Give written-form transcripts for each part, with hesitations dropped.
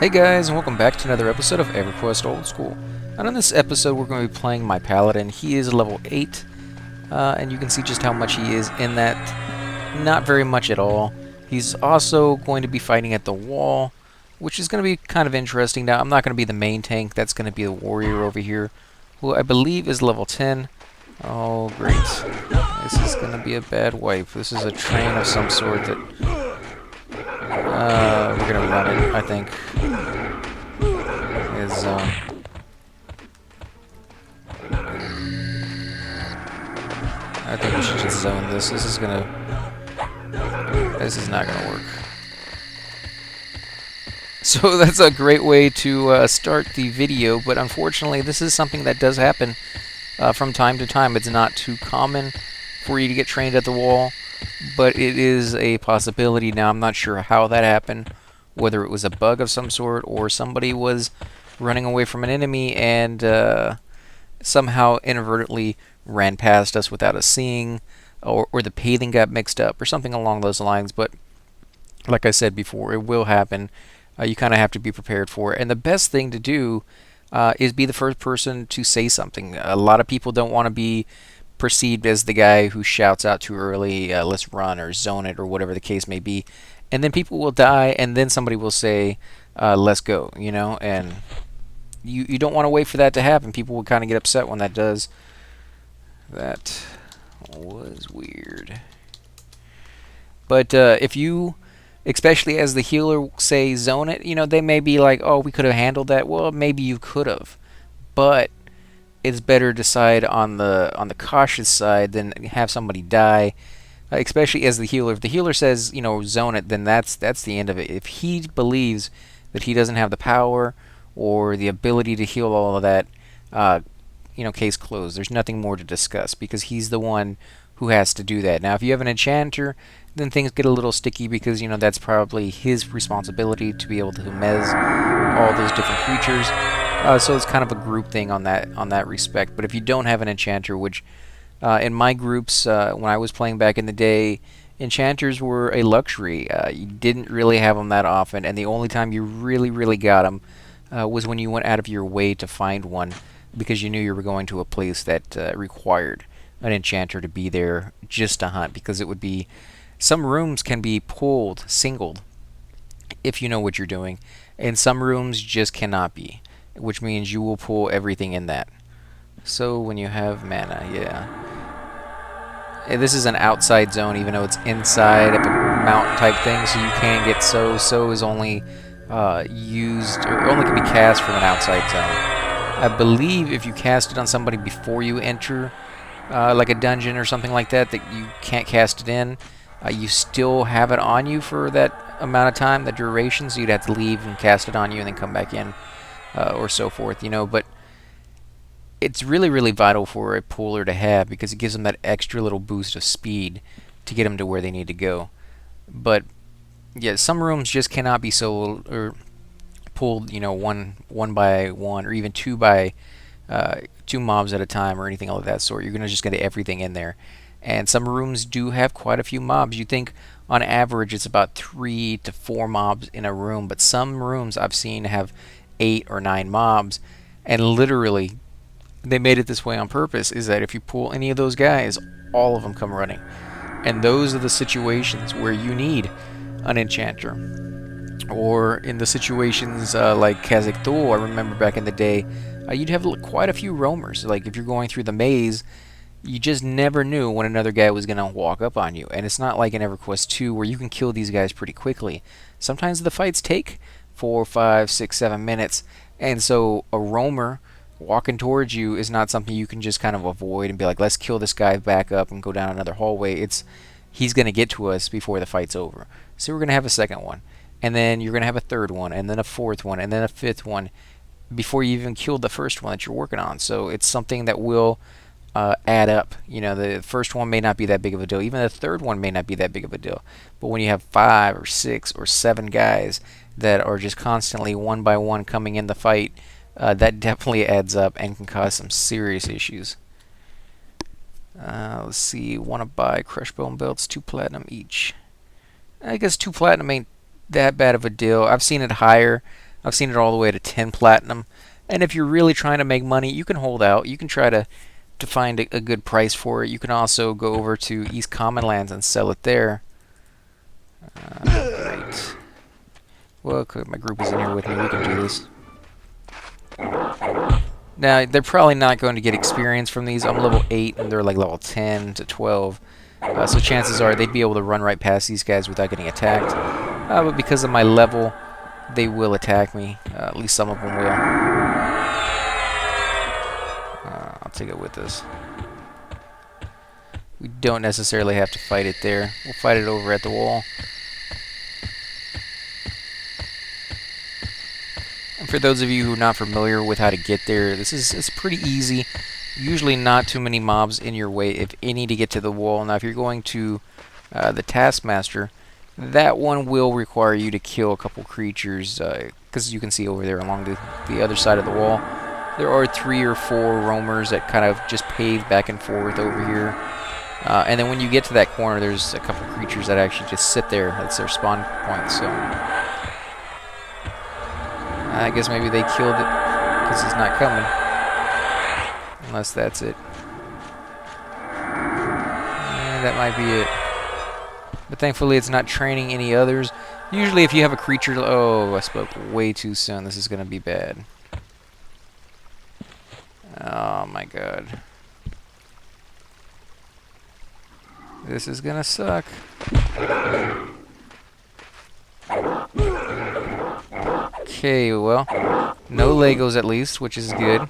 Hey guys, and welcome back to another episode of Everquest Old School. And in this episode, we're going to be playing my Paladin. He is level 8, and you can see just how much he is in that. Not very much at all. He's also going to be fighting at the wall, which is going to be kind of interesting. Now, I'm not going to be the main tank. That's going to be the warrior over here, who I believe is level 10. Oh, great. This is going to be a bad wipe. This is a train of some sort that... we're going to run it, I think. I think we should just zone this. This is not gonna work. So that's a great way to start the video, but unfortunately this is something that does happen from time to time. It's not too common for you to get trained at the wall, but it is a possibility. Now I'm not sure how that happened, whether it was a bug of some sort or somebody was running away from an enemy and somehow inadvertently ran past us without us seeing, or the paving got mixed up or something along those lines. But like I said before, it will happen. You kind of have to be prepared for it, and the best thing to do is be the first person to say something. A lot of people don't want to be perceived as the guy who shouts out too early, let's run or zone it or whatever the case may be, and then people will die, and then somebody will say let's go, you know, and you don't want to wait for that to happen. People will kind of get upset when that does. That was weird. But if you, especially as the healer, say zone it, you know, they may be like, oh, we could have handled that. Well, maybe you could have, but it's better to decide on the cautious side than have somebody die. Especially as the healer. If the healer says, you know, zone it, then that's the end of it. If he believes that he doesn't have the power or the ability to heal all of that, you know, case closed. There's nothing more to discuss because he's the one who has to do that. Now, if you have an enchanter, then things get a little sticky because, you know, that's probably his responsibility to be able to mez all those different creatures. So it's kind of a group thing on that respect. But if you don't have an enchanter, which in my groups when I was playing back in the day, enchanters were a luxury. You didn't really have them that often, and the only time you really got them was when you went out of your way to find one, because you knew you were going to a place that required an enchanter to be there just to hunt, because it would be... Some rooms can be pulled, singled, if you know what you're doing, and some rooms just cannot be, which means you will pull everything in that. So when you have mana, yeah. And this is an outside zone, even though it's inside of a mountain type thing, so you can get so. So is only used, or only can be cast from an outside zone. I believe if you cast it on somebody before you enter, like a dungeon or something like that, that you can't cast it in, you still have it on you for that amount of time, the duration, so you'd have to leave and cast it on you and then come back in, or so forth, you know. But it's really vital for a puller to have, because it gives them that extra little boost of speed to get them to where they need to go. But yeah, some rooms just cannot be soloed or pulled, you know, one by one, or even two mobs at a time, or anything of that sort. You're gonna just get everything in there. And some rooms do have quite a few mobs. You think on average it's about 3 to 4 mobs in a room, but some rooms I've seen have 8 or 9 mobs, and literally they made it this way on purpose, is that if you pull any of those guys, all of them come running. And those are the situations where you need an enchanter. Or in the situations like Kazakh Thul, I remember back in the day, you'd have quite a few roamers. Like if you're going through the maze, you just never knew when another guy was going to walk up on you. And it's not like in Everquest 2 where you can kill these guys pretty quickly. Sometimes the fights take 4, 5, 6, 7 minutes. And so a roamer walking towards you is not something you can just kind of avoid and be like, let's kill this guy, back up and go down another hallway. He's going to get to us before the fight's over. So we're going to have a second one, and then you're going to have a third one, and then a fourth one, and then a fifth one before you even killed the first one that you're working on. So it's something that will add up. You know, the first one may not be that big of a deal. Even the third one may not be that big of a deal. But when you have 5 or 6 or 7 guys that are just constantly one by one coming in the fight, that definitely adds up and can cause some serious issues. Let's see, want to buy crushed bone belts, 2 platinum each. I guess 2 platinum ain't that bad of a deal. I've seen it higher. I've seen it all the way to 10 platinum. And if you're really trying to make money, you can hold out. You can try to find a good price for it. You can also go over to East Common Lands and sell it there. Great. Well, my group is in here with me. We can do this. Now, they're probably not going to get experience from these. I'm level 8, and they're like level 10 to 12. So chances are they'd be able to run right past these guys without getting attacked. But because of my level, they will attack me. At least some of them will. I'll take it with us. We don't necessarily have to fight it there. We'll fight it over at the wall. And for those of you who are not familiar with how to get there, it's pretty easy. Usually not too many mobs in your way, if any, to get to the wall. Now, if you're going to the Taskmaster, that one will require you to kill a couple creatures, because you can see over there along the other side of the wall, there are 3 or 4 roamers that kind of just pave back and forth over here. And then when you get to that corner, there's a couple creatures that actually just sit there. That's their spawn point, so I guess maybe they killed it because it's not coming. Unless that's it. That might be it. But thankfully it's not training any others. Usually if you have a creature... Oh, I spoke way too soon. This is going to be bad. Oh my god. This is going to suck. Okay, well, no Legos at least, which is good.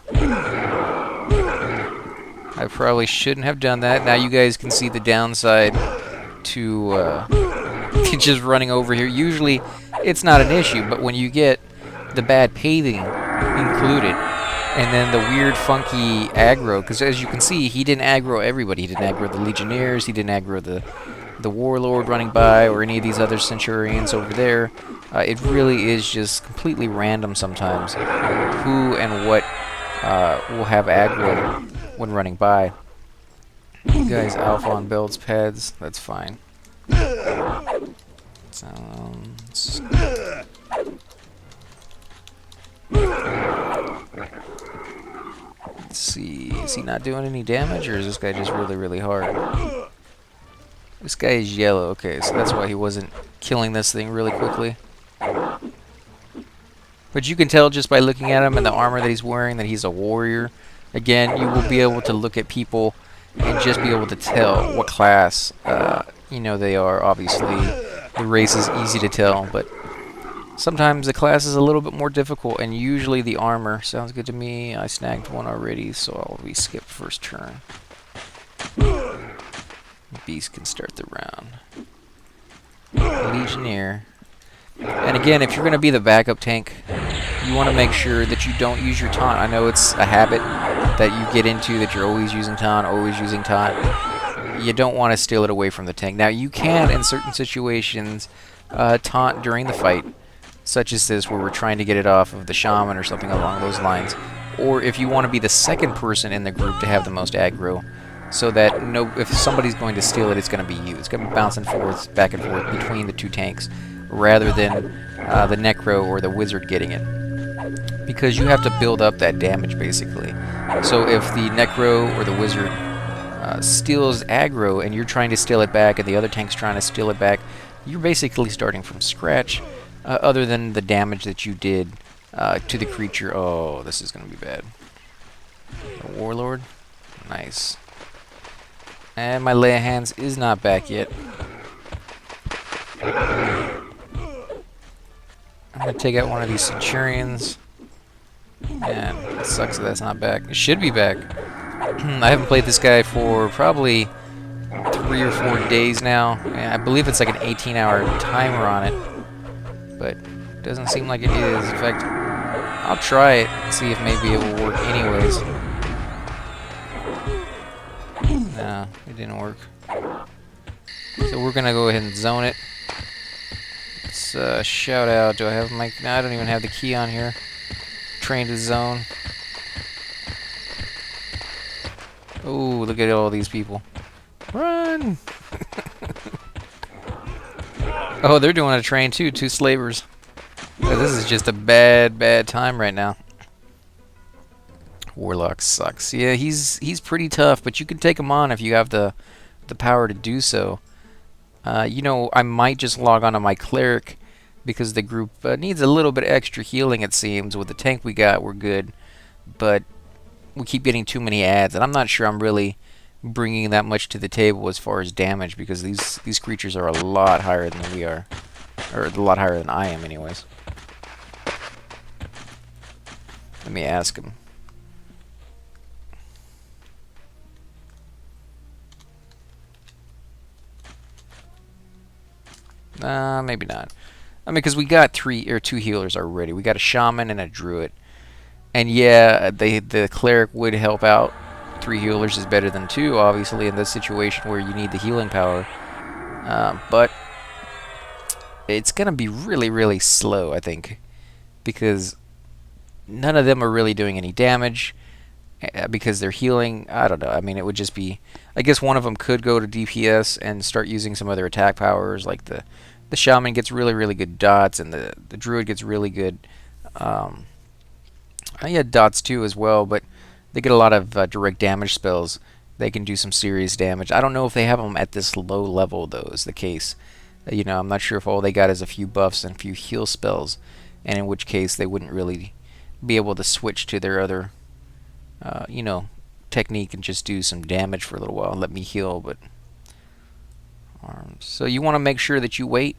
I probably shouldn't have done that. Now you guys can see the downside to just running over here. Usually it's not an issue, but when you get the bad paving included, and then the weird funky aggro, because as you can see, he didn't aggro everybody. He didn't aggro the Legionnaires, he didn't aggro the Warlord running by, or any of these other Centurions over there. It really is just completely random sometimes who and what will have aggro when running by. You guys alpha on builds pads, that's fine. Sounds... Let's see, is he not doing any damage, or is this guy just really, really hard? This guy is yellow, okay, so that's why he wasn't killing this thing really quickly. But you can tell just by looking at him and the armor that he's wearing that he's a warrior. Again, you will be able to look at people and just be able to tell what class they are. Obviously, the race is easy to tell, but sometimes the class is a little bit more difficult, and usually the armor. Sounds good to me. I snagged one already, so I'll re-skip first turn. Beast can start the round. Legionnaire. And again, if you're going to be the backup tank, you want to make sure that you don't use your taunt. I know it's a habit that you get into, that you're always using taunt, always using taunt. You don't want to steal it away from the tank. Now, you can, in certain situations, taunt during the fight, such as this, where we're trying to get it off of the shaman or something along those lines. Or if you want to be the second person in the group to have the most aggro, so that if somebody's going to steal it, it's going to be you. It's going to be bouncing forth, back and forth between the two tanks, rather than the Necro or the Wizard getting it. Because you have to build up that damage, basically. So if the Necro or the Wizard steals aggro, and you're trying to steal it back, and the other tank's trying to steal it back, you're basically starting from scratch, other than the damage that you did to the creature. Oh, this is going to be bad. The Warlord. Nice. And my lay of hands is not back yet. I'm going to take out one of these Centurions. And it sucks that that's not back. It should be back. I haven't played this guy for probably 3 or 4 days now. And I believe it's like an 18-hour timer on it. But it doesn't seem like it is. In fact, I'll try it and see if maybe it will work anyways. No, it didn't work. So we're gonna go ahead and zone it. Let's shout out. Do I have my... No, I don't even have the key on here. Train to zone. Oh, look at all these people. Run! Oh, they're doing a train too. 2 slavers. This is just a bad time right now. Warlock sucks. Yeah, he's pretty tough, but you can take him on if you have the power to do so. You know, I might just log on to my cleric because the group needs a little bit extra healing, it seems. With the tank we got, we're good, but we keep getting too many ads, and I'm not sure I'm really bringing that much to the table as far as damage, because these creatures are a lot higher than we are, or a lot higher than I am, anyways. Let me ask him. Maybe not. I mean, because we got two healers already. We got a shaman and a druid. And yeah, the cleric would help out. 3 healers is better than 2, obviously, in this situation where you need the healing power. But it's going to be really, really slow, I think, because none of them are really doing any damage because they're healing. I don't know. I mean, it would just be... I guess one of them could go to DPS and start using some other attack powers, like the shaman gets really, really good dots, and the druid gets really good... yeah, dots too as well, but they get a lot of direct damage spells. They can do some serious damage. I don't know if they have them at this low level, though, is the case. You know, I'm not sure if all they got is a few buffs and a few heal spells, and in which case they wouldn't really be able to switch to their other, you know, technique and just do some damage for a little while and let me heal. But so you want to make sure that you wait,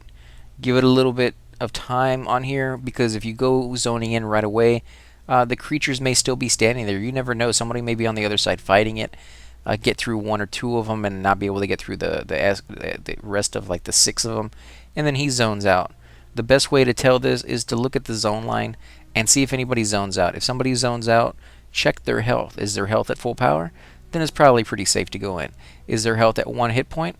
give it a little bit of time on here, because if you go zoning in right away, the creatures may still be standing there. You never know. Somebody may be on the other side fighting it, get through 1 or 2 of them and not be able to get through the rest of like the 6 of them, and then he zones out. The best way to tell this is to look at the zone line and see if anybody zones out. If somebody zones out, check their health. Is their health at full power? Then it's probably pretty safe to go in. Is their health at 1 hit point?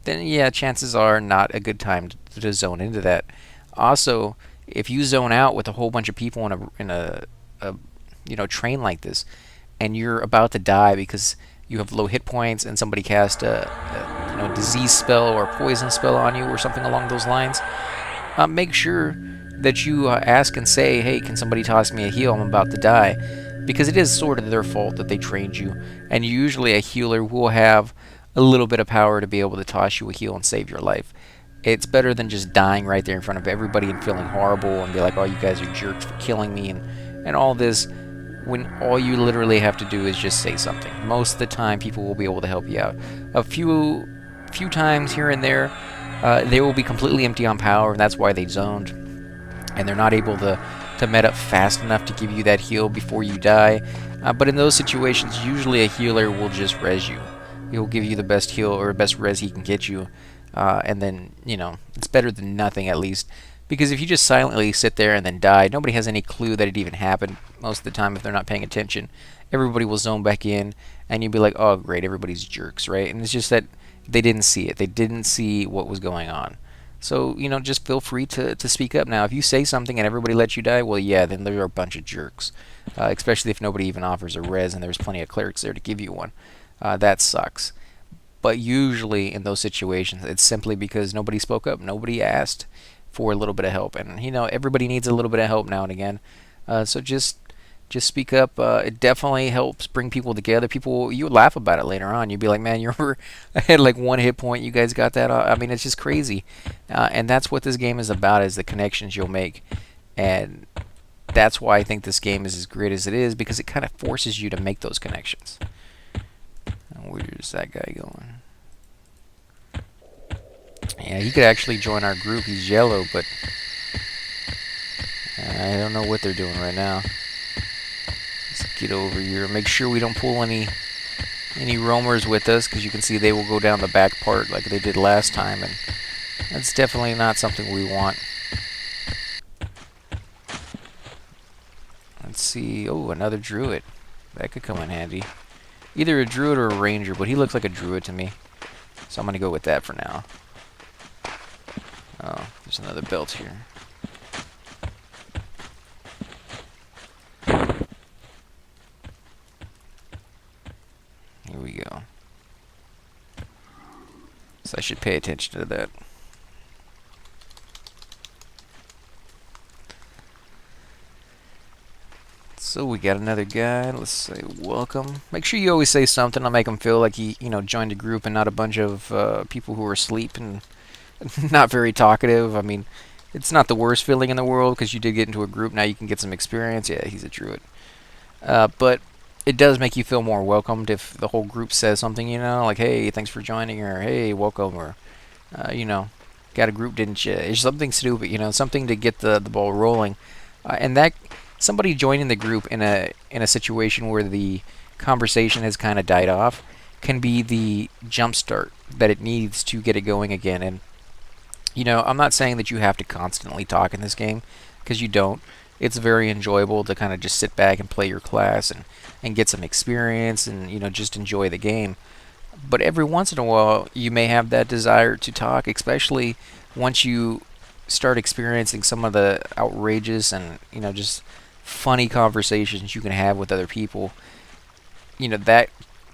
Then yeah, chances are not a good time to zone into that. Also, if you zone out with a whole bunch of people in a you know, train like this, and you're about to die because you have low hit points and somebody cast a you know, disease spell or poison spell on you or something along those lines, make sure that you ask and say, hey, can somebody toss me a heal? I'm about to die. Because it is sort of their fault that they trained you, and usually a healer will have a little bit of power to be able to toss you a heal and save your life. It's better than just dying right there in front of everybody and feeling horrible and be like, oh, you guys are jerks for killing me and all this, when all you literally have to do is just say something. Most of the time, people will be able to help you out. A few times here and there, they will be completely empty on power, and that's why they zoned, and they're not able to med up fast enough to give you that heal before you die. But in those situations, usually a healer will just res you. He'll give you the best heal or best res he can get you, and then, you know, it's better than nothing at least. Because if you just silently sit there and then die, nobody has any clue that it even happened most of the time if they're not paying attention. Everybody will zone back in, and you'll be like, oh, great, everybody's jerks, right? And it's just that they didn't see it. They didn't see what was going on. So, you know, just feel free to speak up. Now, if you say something and everybody lets you die, well, yeah, then they're a bunch of jerks. Especially if nobody even offers a res and there's plenty of clerics there to give you one. That sucks. But usually in those situations, it's simply because nobody spoke up. Nobody asked for a little bit of help. And, you know, everybody needs a little bit of help now and again. So just speak up. It definitely helps bring people together. People, you laugh about it later on. You'd be like, man, I had like 1 hit point. You guys got that? I mean, it's just crazy. And that's what this game is about, is the connections you'll make. And that's why I think this game is as great as it is, because it kind of forces you to make those connections. And where's that guy going? Yeah, he could actually join our group. He's yellow, but I don't know what they're doing right now. Let's get over here. Make sure we don't pull any roamers with us, because you can see they will go down the back part like they did last time, and that's definitely not something we want. Let's see. Oh, another druid. That could come in handy. Either a druid or a ranger, but he looks like a druid to me, so I'm going to go with that for now. Oh, there's another belt here. Here we go. So I should pay attention to that. So we got another guy. Let's say welcome. Make sure you always say something to make him feel like he, joined a group and not a bunch of people who are asleep and not very talkative. I mean, it's not the worst feeling in the world because you did get into a group. Now you can get some experience. Yeah, he's a druid. But it does make you feel more welcomed if the whole group says something, like, hey, thanks for joining, or hey, welcome, or, got a group, didn't you? It's something stupid, something to get the ball rolling. And that somebody joining the group in a situation where the conversation has kind of died off can be the jump start that it needs to get it going again. And I'm not saying that you have to constantly talk in this game, because you don't. It's very enjoyable to kind of just sit back and play your class and get some experience and just enjoy the game. But every once in a while you may have that desire to talk, especially once you start experiencing some of the outrageous and just funny conversations you can have with other people. That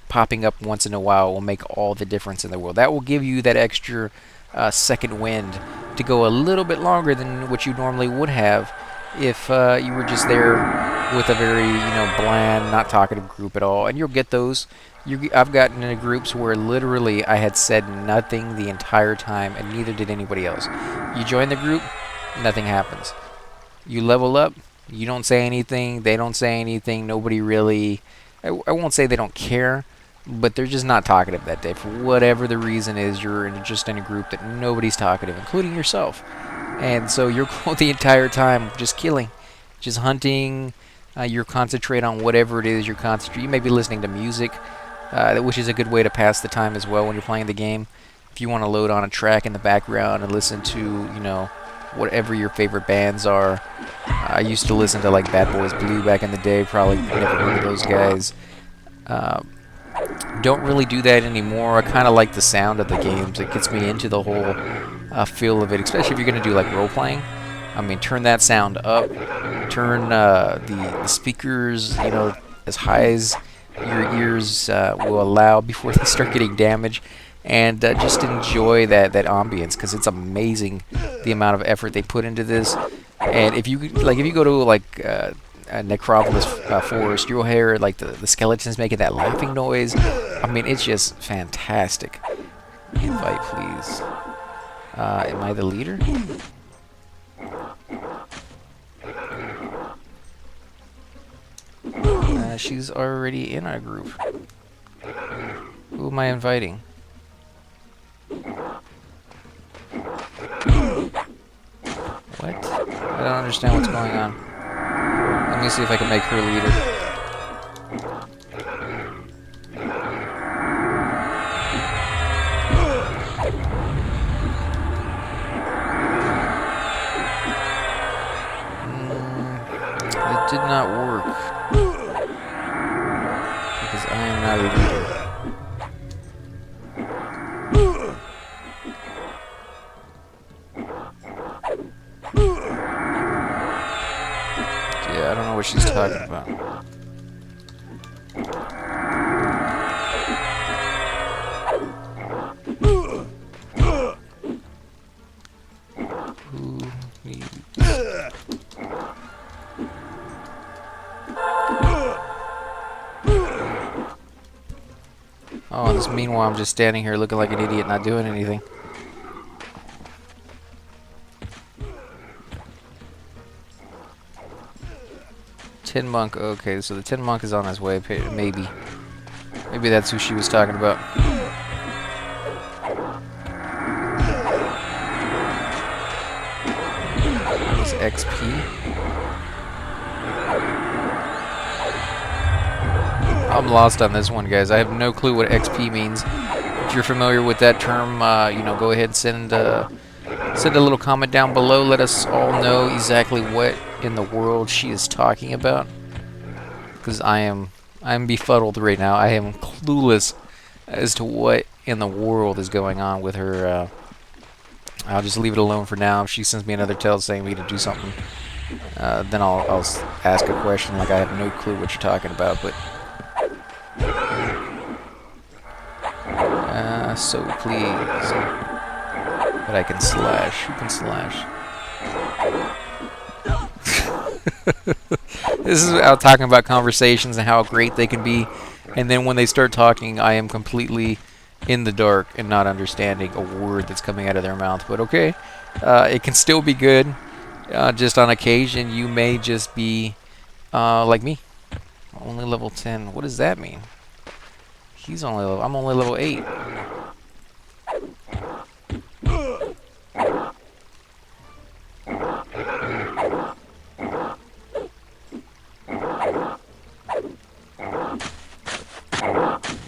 popping up once in a while will make all the difference in the world. That will give you that extra second wind to go a little bit longer than what you normally would have if you were just there with a very bland, not talkative group at all. And you'll get those. I've gotten into groups where literally I had said nothing the entire time, and neither did anybody else. You join the group, nothing happens. You level up, you don't say anything, they don't say anything, nobody really... I won't say they don't care, but they're just not talkative that day. For whatever the reason is, you're just in a group that nobody's talkative, including yourself. And so you're the entire time just killing, just hunting. You're concentrate on whatever it is you're concentrating. You may be listening to music, which is a good way to pass the time as well when you're playing the game. If you want to load on a track in the background and listen to, whatever your favorite bands are. I used to listen to like Bad Boys Blue back in the day. Probably never heard of those guys. Don't really do that anymore. I kind of like the sound of the games. It gets me into the whole feel of it, especially if you're going to do like role playing. I mean, turn that sound up. Turn the speakers, as high as your ears will allow before they start getting damaged. And just enjoy that ambience, because it's amazing the amount of effort they put into this. And if you go to like a necropolis forest, you'll hear like the skeletons making that laughing noise. I mean, it's just fantastic. Invite, please. Am I the leader? She's already in our group. Who am I inviting? What? I don't understand what's going on. Let me see if I can make her leader. It did not work. Because I am not a leader. Yeah, I don't know what she's talking about. Who needs... Oh, this meanwhile I'm just standing here looking like an idiot, not doing anything. Tin Monk, okay, so the Tin Monk is on his way, maybe. Maybe that's who she was talking about. What is XP? I'm lost on this one, guys. I have no clue what XP means. If you're familiar with that term, go ahead and send a little comment down below. Let us all know exactly what in the world she is talking about, because I'm befuddled right now. I am clueless as to what in the world is going on with her. I'll just leave it alone for now. If she sends me another tell saying we need to do something, then I'll ask a question like I have no clue what you're talking about. But so please, but I can slash. Who can slash? This is out talking about conversations and how great they can be, and then when they start talking, I am completely in the dark and not understanding a word that's coming out of their mouth. But okay, it can still be good. Just on occasion, you may just be like me, only level 10. What does that mean? I'm only level 8.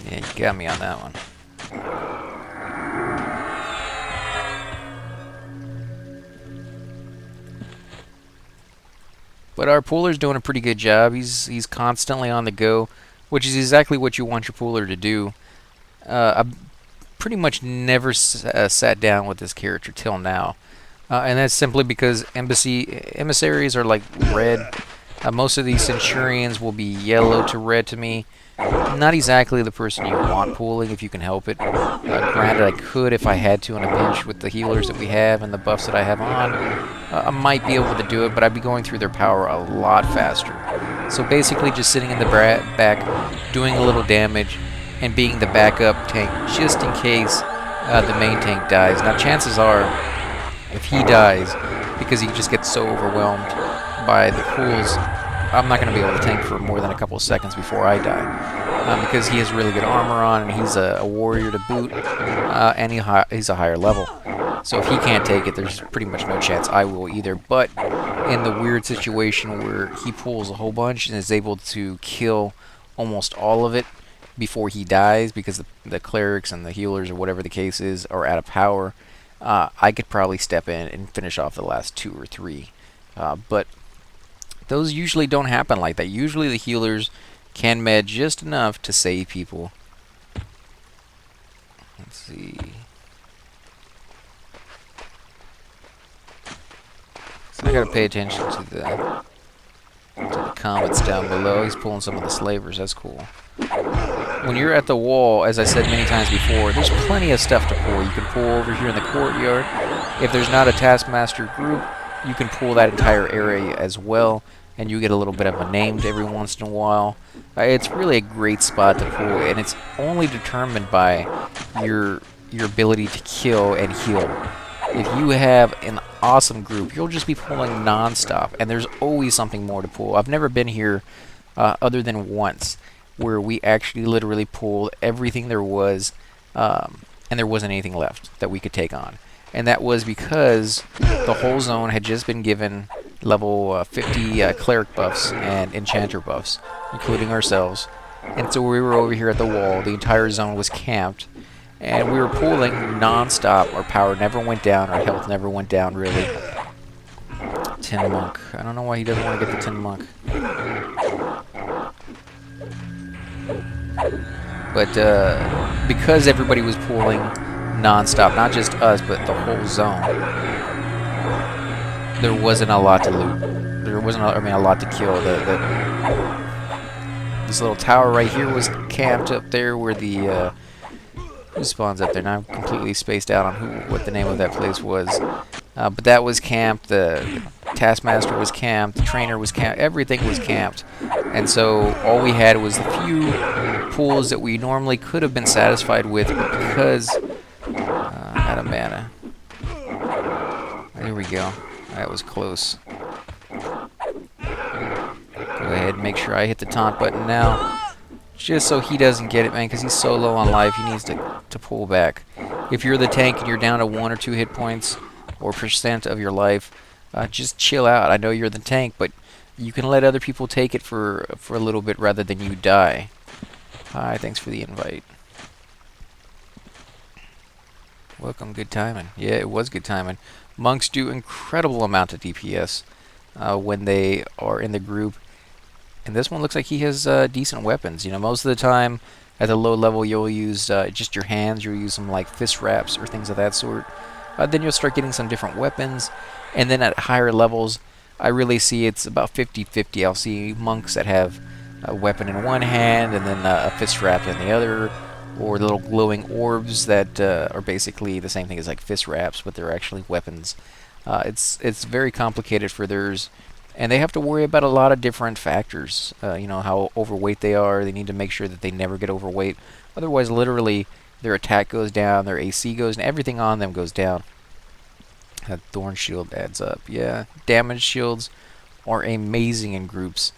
Yeah, you got me on that one. But our pooler's doing a pretty good job. He's constantly on the go, which is exactly what you want your pooler to do. I've pretty much never sat down with this character till now, and that's simply because emissaries are like red. Most of these centurions will be yellow to red to me. Not exactly the person you want pooling if you can help it. Granted, I could if I had to in a pinch with the healers that we have and the buffs that I have on. I might be able to do it, but I'd be going through their power a lot faster. So basically just sitting in the back, doing a little damage, and being the backup tank just in case the main tank dies. Now chances are, if he dies, because he just gets so overwhelmed by the pools, I'm not going to be able to tank for more than a couple of seconds before I die. Because he has really good armor on, and he's a warrior to boot, and he's a higher level. So if he can't take it, there's pretty much no chance I will either. But in the weird situation where he pulls a whole bunch and is able to kill almost all of it before he dies, because the clerics and the healers or whatever the case is are out of power, I could probably step in and finish off the last 2 or 3. But those usually don't happen like that. Usually the healers can med just enough to save people. Let's see. So I gotta pay attention to the comments down below. He's pulling some of the slavers. That's cool. When you're at the wall, as I said many times before, there's plenty of stuff to pull. You can pull over here in the courtyard. If there's not a taskmaster group, you can pull that entire area as well, and you get a little bit of a named every once in a while. It's really a great spot to pull, and it's only determined by your ability to kill and heal. If you have an awesome group, you'll just be pulling non-stop, and there's always something more to pull. I've never been here other than once where we actually literally pulled everything there was, and there wasn't anything left that we could take on. And that was because the whole zone had just been given level 50 cleric buffs and enchanter buffs, including ourselves. And so we were over here at the wall. The entire zone was camped, and we were pulling non-stop. Our power never went down. Our health never went down, really. Tin Monk. I don't know why he doesn't want to get the Tin Monk. But because everybody was pulling non-stop, not just us, but the whole zone, there wasn't a lot to loot. There wasn't, a lot to kill. This little tower right here was camped up there where the who spawns up there. Now I'm completely spaced out on what the name of that place was. But that was camped. The taskmaster was camped. The trainer was camped. Everything was camped. And so all we had was a few pools that we normally could have been satisfied with, but because out of mana. There we go. That was close. Go ahead and make sure I hit the taunt button now, just so he doesn't get it, man, because he's so low on life. He needs to pull back. If you're the tank and you're down to 1 or 2 hit points or % of your life, just chill out. I know you're the tank, but you can let other people take it for a little bit rather than you die. Hi, thanks for the invite. Welcome, good timing. Yeah, it was good timing. Monks do incredible amount of DPS when they are in the group. And this one looks like he has decent weapons. You know, most of the time at the low level you'll use just your hands. You'll use some like fist wraps or things of that sort. Then you'll start getting some different weapons. And then at higher levels, I really see it's about 50-50. I'll see monks that have a weapon in one hand and then a fist wrap in the other, or little glowing orbs that are basically the same thing as like fist wraps, but they're actually weapons. It's very complicated for theirs, And they have to worry about a lot of different factors. You know, how overweight they are. They need to make sure that they never get overweight. Otherwise, literally, their attack goes down, their AC goes, and everything on them goes down. That thorn shield adds up. Yeah, damage shields are amazing in groups.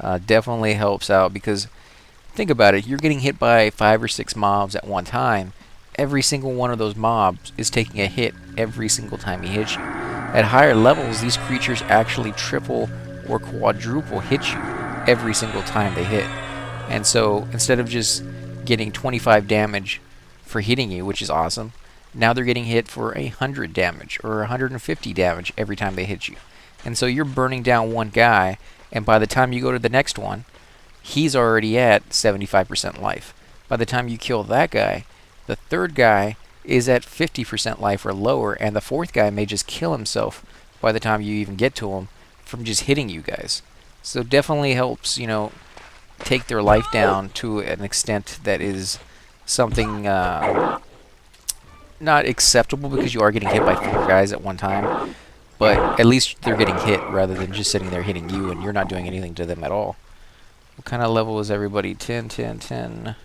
Definitely helps out because think about it. You're getting hit by 5 or 6 mobs at one time. Every single one of those mobs is taking a hit every single time he hits you. At higher levels, these creatures actually triple or quadruple hit you every single time they hit. And so instead of just getting 25 damage for hitting you, which is awesome, now they're getting hit for 100 damage or 150 damage every time they hit you. And so you're burning down one guy, and by the time you go to the next one, he's already at 75% life. By the time you kill that guy, the third guy is at 50% life or lower, and the fourth guy may just kill himself by the time you even get to him from just hitting you guys. So definitely helps, you know, take their life down to an extent that is something not acceptable, because you are getting hit by 4 guys at one time, but at least they're getting hit rather than just sitting there hitting you and you're not doing anything to them at all. What kind of level is everybody? 10, 10, 10,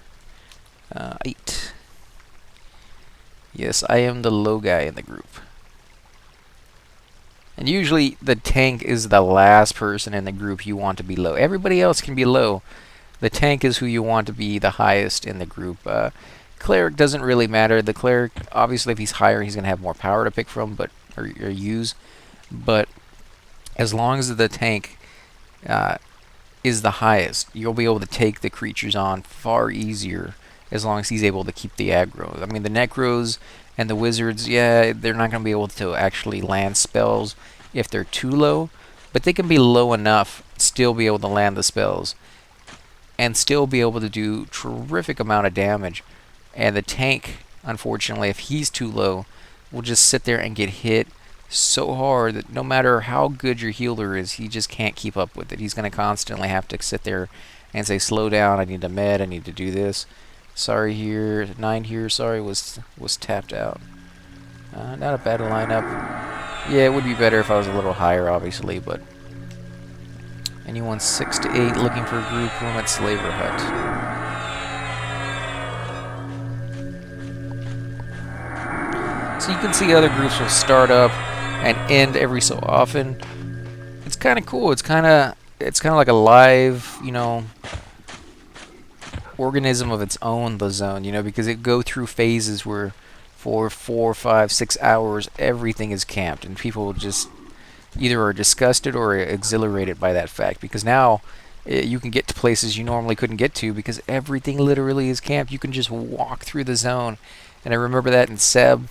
8. Yes, I am the low guy in the group. And usually the tank is the last person in the group you want to be low. Everybody else can be low. The tank is who you want to be the highest in the group. Cleric doesn't really matter. The cleric, obviously, if he's higher, he's going to have more power to pick from, or use. But as long as the tank is the highest, you'll be able to take the creatures on far easier as long as he's able to keep the aggro. I mean, the necros and the wizards, yeah, they're not going to be able to actually land spells if they're too low, but they can be low enough, still be able to land the spells, and still be able to do terrific amount of damage. And the tank, unfortunately, if he's too low, will just sit there and get hit so hard that no matter how good your healer is, he just can't keep up with it. He's going to constantly have to sit there and say, slow down, I need a med, I need to do this. Sorry here, 9 here, sorry, was tapped out. Not a bad lineup. Yeah, it would be better if I was a little higher, obviously, but anyone 6 to 8 looking for a group room at Slaver Hut. So you can see other groups will start up and end every so often. It's kind of cool. It's kind of like a live, you know, organism of its own, the zone, you know, because it go through phases where for 4, 5, 6 hours everything is camped, and people just either are disgusted or exhilarated by that fact, because now you can get to places you normally couldn't get to because everything literally is camped. You can just walk through the zone. And I remember that in Seb,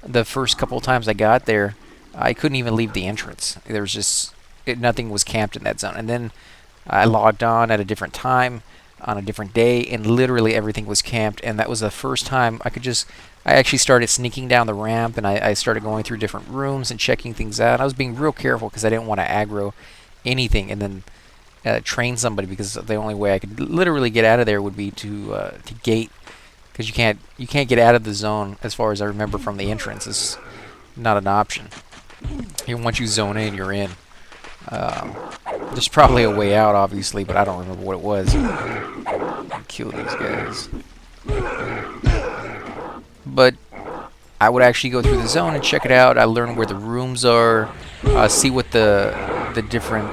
the first couple times I got there, I couldn't even leave the entrance. There was just nothing was camped in that zone. And then I logged on at a different time on a different day, and literally everything was camped. And that was the first time I actually started sneaking down the ramp, and I started going through different rooms and checking things out. I was being real careful because I didn't want to aggro anything and then train somebody, because the only way I could literally get out of there would be to gate, because you can't get out of the zone, as far as I remember from the entrance. It's not an option. Once you zone in, you're in. There's probably a way out, obviously, but I don't remember what it was. Kill these guys. But I would actually go through the zone and check it out. I learned where the rooms are, see what the different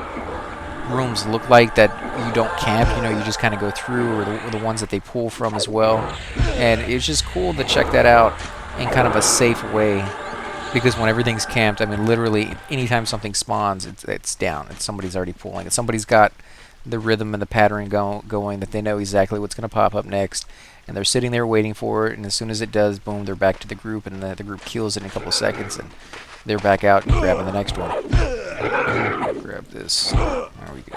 rooms look like that you don't camp. You know, you just kind of go through, or the ones that they pull from as well. And it's just cool to check that out in kind of a safe way. Because when everything's camped, I mean, literally, anytime something spawns, it's down. Somebody's already pulling it. Somebody's got the rhythm and the pattern going that they know exactly what's going to pop up next. And they're sitting there waiting for it, and as soon as it does, boom, they're back to the group, and the group kills it in a couple seconds, and they're back out and grabbing the next one. Grab this. There we go.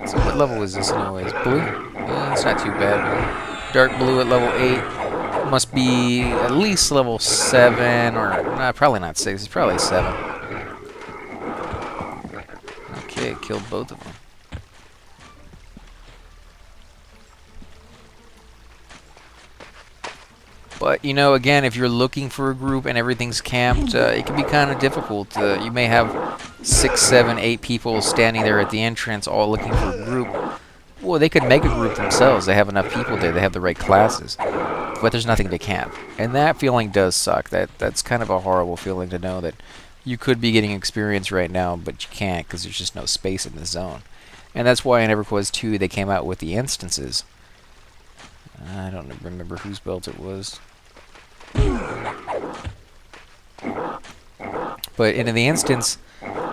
So what level is this anyways? Blue? Yeah, it's not too bad. Dark blue at level 8. Must be at least level 7, or probably not 6. It's probably 7. Okay, killed both of them. But, you know, again, if you're looking for a group and everything's camped, it can be kind of difficult. You may have 6, 7, 8 people standing there at the entrance all looking for a group. Well, they could make a group themselves. They have enough people there. They have the right classes. But there's nothing to camp. And that feeling does suck. That's kind of a horrible feeling to know that you could be getting experience right now, but you can't because there's just no space in the zone. And that's why in Everquest 2 they came out with the instances. I don't remember whose belt it was. But in the instance,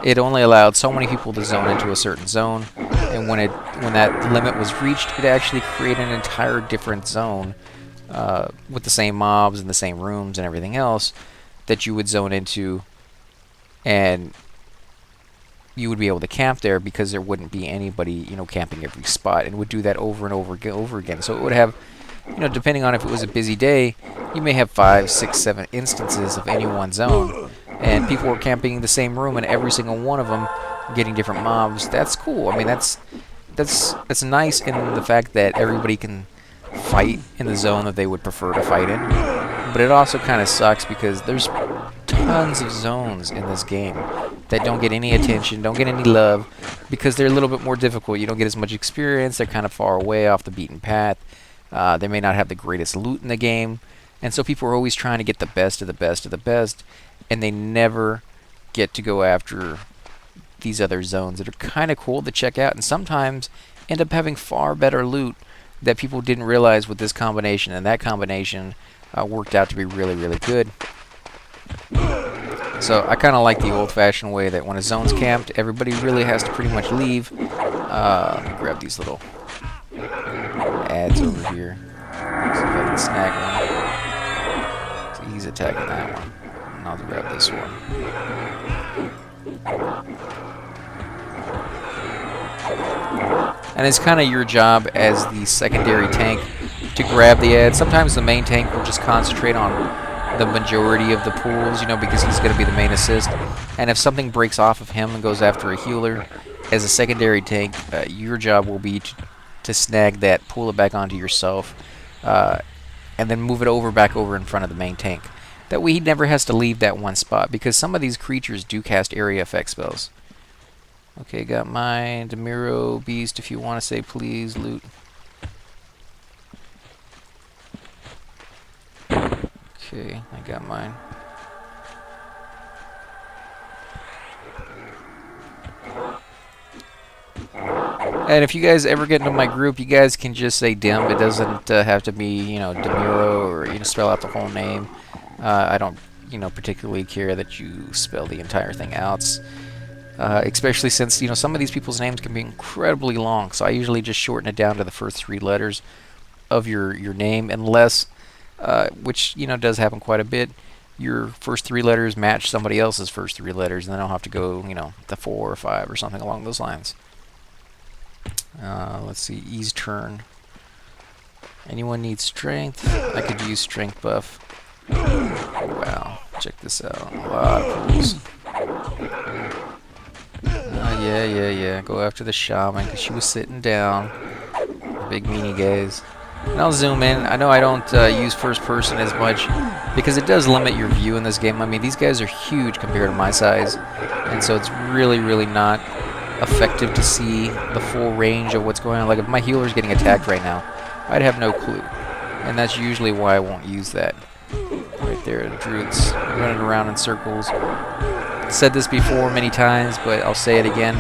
it only allowed so many people to zone into a certain zone, and when that limit was reached, it actually created an entire different zone with the same mobs and the same rooms and everything else that you would zone into, and you would be able to camp there because there wouldn't be anybody, you know, camping every spot, and would do that over and over again. So it would have, you know, depending on if it was a busy day, you may have 5, 6, 7 instances of any one zone, and people were camping in the same room, and every single one of them getting different mobs. That's cool. I mean, that's nice in the fact that everybody can fight in the zone that they would prefer to fight in. But it also kind of sucks because there's tons of zones in this game that don't get any attention, don't get any love, because they're a little bit more difficult. You don't get as much experience. They're kind of far away off the beaten path. They may not have the greatest loot in the game, and so people are always trying to get the best of the best of the best, and they never get to go after these other zones that are kind of cool to check out, and sometimes end up having far better loot that people didn't realize with this combination, and that combination worked out to be really, really good. So I kind of like the old-fashioned way that when a zone's camped, everybody really has to pretty much leave. Let me grab these little ads over here. See if I can snag one. So he's attacking that one. And I'll grab this one. And it's kind of your job as the secondary tank to grab the ads. Sometimes the main tank will just concentrate on the majority of the pools, you know, because he's going to be the main assist. And if something breaks off of him and goes after a healer, as a secondary tank, your job will be to snag that, pull it back onto yourself, and then move it back over in front of the main tank. That way he never has to leave that one spot, because some of these creatures do cast area effect spells. Okay, got my Demiro Beast, if you want to say please, loot. Okay, I got mine. And if you guys ever get into my group, you guys can just say Dim. It doesn't have to be, you know, Demiro, or, you know, spell out the whole name. I don't, you know, particularly care that you spell the entire thing out. Especially since, you know, some of these people's names can be incredibly long, so I usually just shorten it down to the first 3 letters of your name, unless, which, you know, does happen quite a bit, your first 3 letters match somebody else's first 3 letters, and then I'll have to go, you know, to 4 or 5 or something along those lines. Let's see, E's turn. Anyone need strength? I could use strength buff. Oh, wow, check this out. A lot of pools. Yeah. Go after the shaman, because she was sitting down. Big meanie guys. And I'll zoom in. I know I don't use first person as much, because it does limit your view in this game. I mean, these guys are huge compared to my size, and so it's really, really not effective to see the full range of what's going on. Like, if my healer's getting attacked right now, I'd have no clue. And that's usually why I won't use that. Right there, the druid's running around in circles. Said this before many times, but I'll say it again.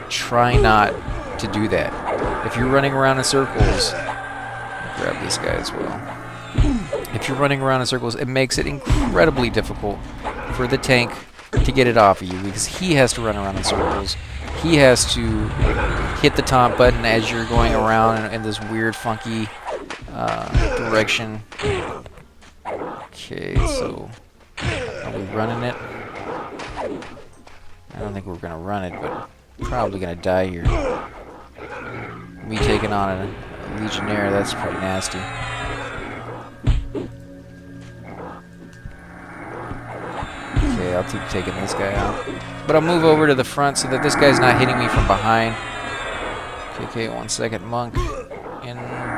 Try not to do that. If you're running around in circles, grab this guy as well. If you're running around in circles, it makes it incredibly difficult for the tank to get it off of you, because he has to run around in circles. He has to hit the top button as you're going around in this weird, funky direction. Okay, so are we running it? I don't think we're gonna run it, but probably gonna die here. Me taking on a Legionnaire, that's pretty nasty. Okay, I'll keep taking this guy out. But I'll move over to the front so that this guy's not hitting me from behind. Okay, 1 second. Monk in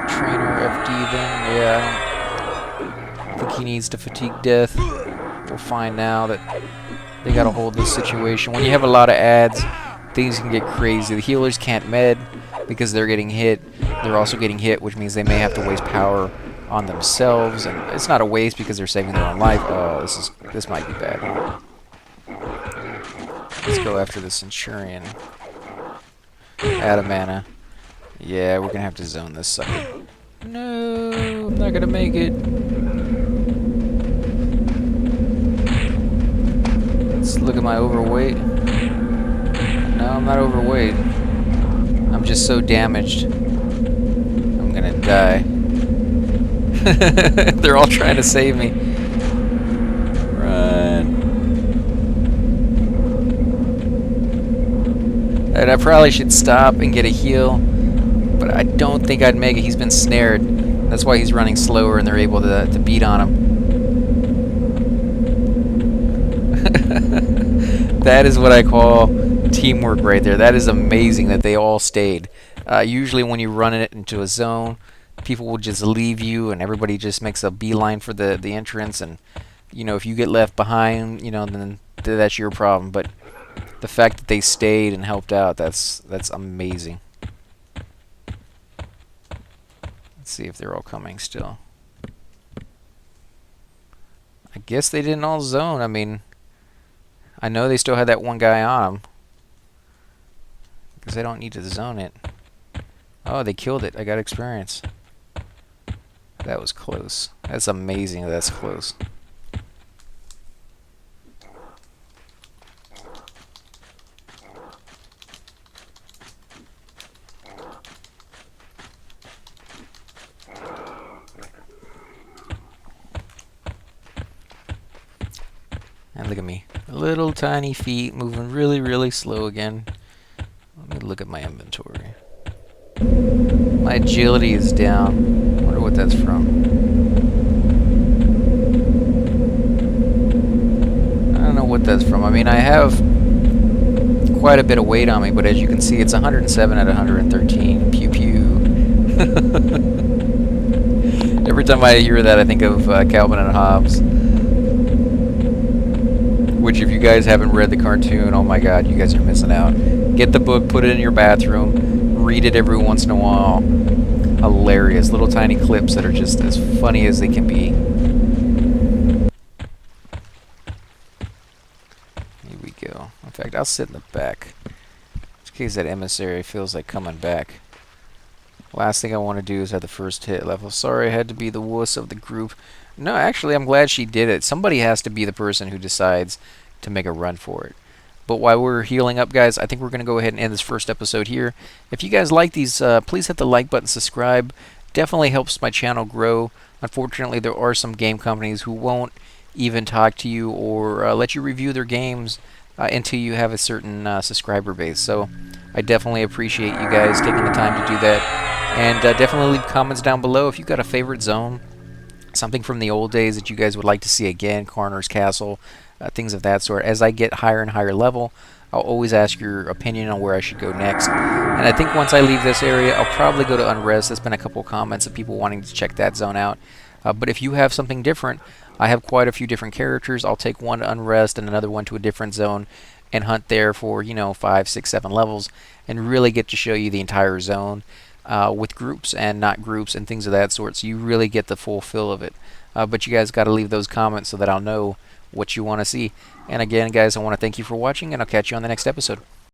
Trainer FD then. Yeah, I don't think he needs to fatigue death. We'll find now that They gotta hold this situation. When you have a lot of ads, things can get crazy. The healers can't med because they're getting hit. They're also getting hit, which means they may have to waste power on themselves, and it's not a waste because they're saving their own life. Oh, this might be bad. Let's go after the Centurion. Out of mana. Yeah, we're gonna have to zone this sucker. No, I'm not gonna make it. Let's look at my overweight. No, I'm not overweight. I'm just so damaged. I'm gonna die. They're all trying to save me. Run. And I probably should stop and get a heal, but I don't think I'd make it. He's been snared. That's why he's running slower, and they're able to beat on him. That is what I call teamwork right there. That is amazing that they all stayed. Usually when you run it into a zone, people will just leave you, and everybody just makes a beeline for the entrance, and you know, if you get left behind, you know, then that's your problem. But the fact that they stayed and helped out, that's amazing. Let's see if they're all coming still. I guess they didn't all zone. I mean, I know they still had that one guy on them, because they don't need to zone it. Oh, they killed it. I got experience. That was close. That's amazing that's close. And look at me. Little tiny feet moving really, really slow again. Let me look at my inventory. My agility is down. Wonder what that's from. I don't know what that's from. I mean, I have quite a bit of weight on me, but as you can see, it's 107 out of 113. Pew pew. Every time I hear that, I think of Calvin and Hobbes. Which, if you guys haven't read the cartoon, oh my god, you guys are missing out. Get the book, put it in your bathroom, read it every once in a while. Hilarious. Little tiny clips that are just as funny as they can be. Here we go. In fact, I'll sit in the back, just in case that emissary feels like coming back. Last thing I want to do is have the first hit level. Sorry, I had to be the wuss of the group. No, actually, I'm glad she did it. Somebody has to be the person who decides to make a run for it. But while we're healing up, guys, I think we're going to go ahead and end this first episode here. If you guys like these, please hit the like button, subscribe. Definitely helps my channel grow. Unfortunately, there are some game companies who won't even talk to you or let you review their games until you have a certain subscriber base. So I definitely appreciate you guys taking the time to do that. And definitely leave comments down below if you've got a favorite zone, something from the old days that you guys would like to see again, Coroner's Castle, things of that sort. As I get higher and higher level, I'll always ask your opinion on where I should go next. And I think once I leave this area, I'll probably go to Unrest. There's been a couple of comments of people wanting to check that zone out. But if you have something different, I have quite a few different characters. I'll take one to Unrest and another one to a different zone and hunt there for, you know, 5, 6, 7 levels and really get to show you the entire zone with groups and not groups and things of that sort, so you really get the full feel of it. But you guys got to leave those comments so that I'll know what you want to see. And again, guys, I want to thank you for watching, and I'll catch you on the next episode.